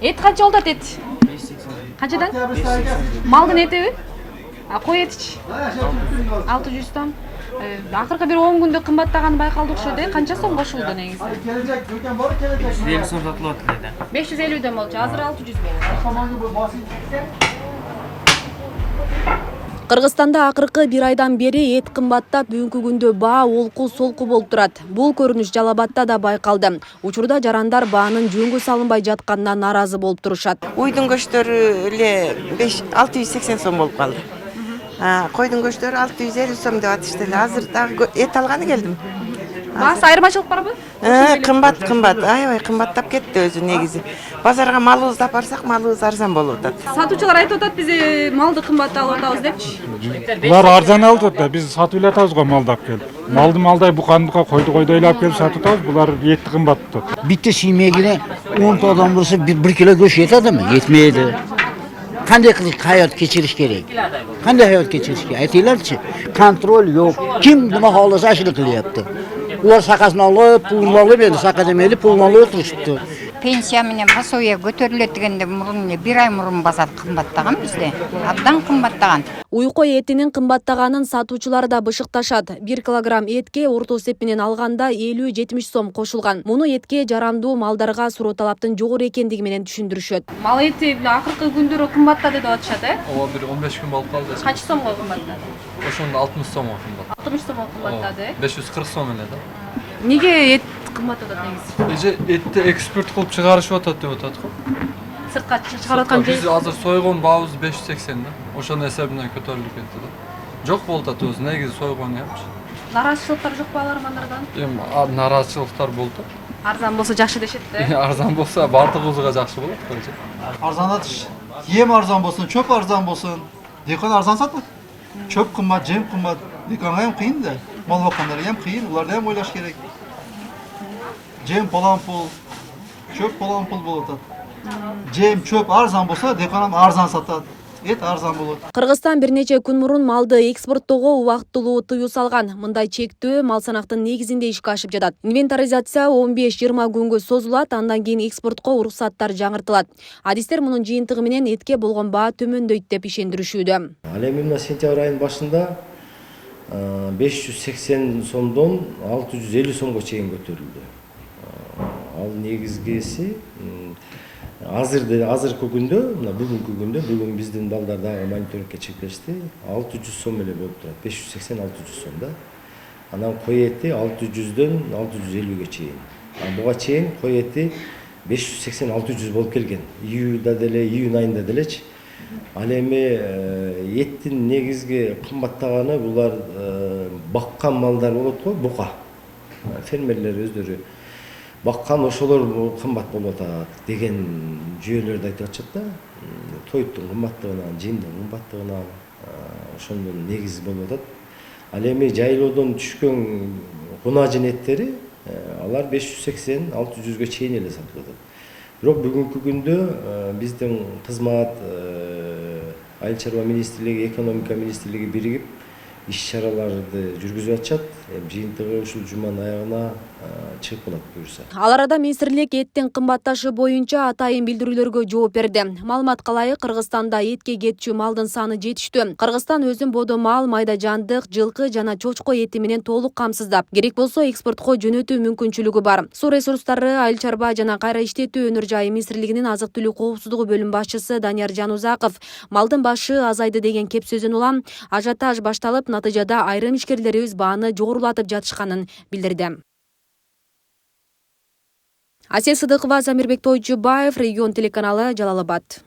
Эт канча болот эт? 580. Канчадан? Малдын этиби? Кой этичи? 600 сом. Акыркы бир 10 күндө кымбаттаганы байкалды окшойт. Канча сом кошулду негизи? 550 сом сатылып атат эле. 550дөн болчу. Азыр 600 болот. Кыргызстанда акыркы бир айдан бери эт кымбаттап, бүгүнкү күндө баа олку солку болуп турат. Бул көрүнүш Жалал Абадта да байкалды. Учурда жарандар баанын жөнгө салынбай жатканына нааразы болуп турушат. Уйдун көчтөрү эле 680 сом болуп калды. Койдун көчтөрү 650 сом деп атышты эле. Азыр дагы эт алганы келдим. Баасы айырмачылык барбы? Кымбат, аябай кымбаттап кетти өзү негизи. Базарга малыбызды апарсак, малыбыз арзан болуп атат. Сатуучулар айтып атат, биз малды кымбат алып атабыз депчи. Булар арзан алып атат, биз сатып эле атабыз го малды алып келип. Малды малдай, букандыкка койду койдой эле алып келип сатып атабыз, булар этти кымбат атат. Bitti şimegine 10 adam olursa bir kilo göç yeter mi? Yetmeydi. Kanday hayat geçiriş gerek. Kanday hayat geçiriş gerek. Aytiyorlar ki kontrol yok. Kim buna halasa aşırı kılıyaptı. Ular sakasını alıp, pulunu alıp, yani saka demeli pulunu alıp oturuştu. Пенсия менен пособие көтөрүлөт дегенде мурун бир ай мурун базар кымбаттаган бизде. Абдан кымбаттаган. Уйкой этинин кымбаттаганын сатуучулар да бышыкташат. 1 килограмм этке орто эсеп менен алганда 50-70 сом кошулган. Муну этке жарамдуу малдарга суроо талаптын жогору экендиги менен түшүндүрүшөт. Мал эти акыркы күндөрү кымбаттады деп атышат, Ооба, бир 15 күн болуп калды. Канча сомго кымбаттады? Ошондо 60 сомго кымбат. 60 сомго кымбаттады. 540 сом эле да. Неге эт кымбат атат негизи? Эже этти экспорт кылып чыгарышып атат деп атат го. Сыртка чыгарып аткан Биз азыр сойгон баабыз 580 да. Ошонун эсебинен көтөрүлүп кетти да. Жок болуп атат өзү, негизи сойгон ямчы. Нараазычылыктар жок баалармандардан? Эми нараазычылыктар болду. Арзан болсо жакшы дешет да. Арзан болсо бардыгыбызга жакшы болот койчу. Arzanlatış. Yem arzan bolsun, çöp arzan bolsun. Dikon arzan satmak. Çöp kımbat, cem kımbat. Dikonga hem kıyın da. Mal bakanlara hem kıyın. Ularda hem oylaş gerek. Cem polan pul. Çöp polan pul bulutat. Cem çöp arzan bolsa dikonam arzan satat. Et arzan болот. Кыргызстан бир нече күн мурун малды экспорттоого убактылуу тыюу салган. Мындай чектөө мал санактын негизинде ишке ашып жатат. Инвентаризация 15-20 күнгө созулат, андан кийин экспортко уруксаттар жаңыртылат. Адистер мунун жыйынтыгы менен этке болгон баа төмөндөйт деп ишендиришүүдө. Ал эми мына сентябрь айынын башында 580 сомдон 650 сомго чейин көтөрүлдү. Ал негизгиси азыркы күндө, мына бүгүнкү күндө, бүгүн биздин балдар дагы мониторингке чекилишти. 600 сом эле болуп турат. 580-600 сом да. Анан кой эти 600дөн 650ге чейин. Буга чейин кой эти 580-600 болуп келген. Июлда деле, июнь айында делечи. Ал эми эттин негизги кымбаттаганы булар баккан малдар болот го, бука. Фермерлер өздөрү баккан ошолор кымбат болуп атат деген жүйөлөрдү айтып атышат да. Тоюттун кымбаттыгынан, жемдин кымбаттыгынан ошондон негиз болуп атат. Ал эми жайлоодон түшкөн кунажын эттери алар 580-600ге чейин эле сатылып атат. Бирок бүгүнкү күндө биздин кызмат Айыл чарба министрлиги, экономика министрлиги биригип иш чараларды жүргүзүп атышат. Жыйынтыгы ушул жуманын аягына чыгып калат буюрса. Ал арада министрлик эттин кымбатташы боюнча атайын билдирүүлөргө жооп берди. Маалыматка ылайык Кыргызстанда этке кетчү малдын саны жетиштүү. Кыргызстан өзүн бодо мал, майда жандык, жылкы жана чочко эти менен толук камсыздап, керек болсо экспортко жөнөтүү мүмкүнчүлүгү бар. Суу ресурстары, айыл чарба жана кайра иштетүү өнөр жайы министрлигинин азык түлүк коопсуздугу бөлүм башчысы Данияр Жанузаков малдын башы азайды деген кеп сөзүн улам, ажиотаж башталып, натыйжада айрым ишкерлерибиз бааны жогорулатып жатышканын билдирди. Асел Сыдыкова, Замирбек Тойчубаев, Регион телеканалы, Жалал Абад.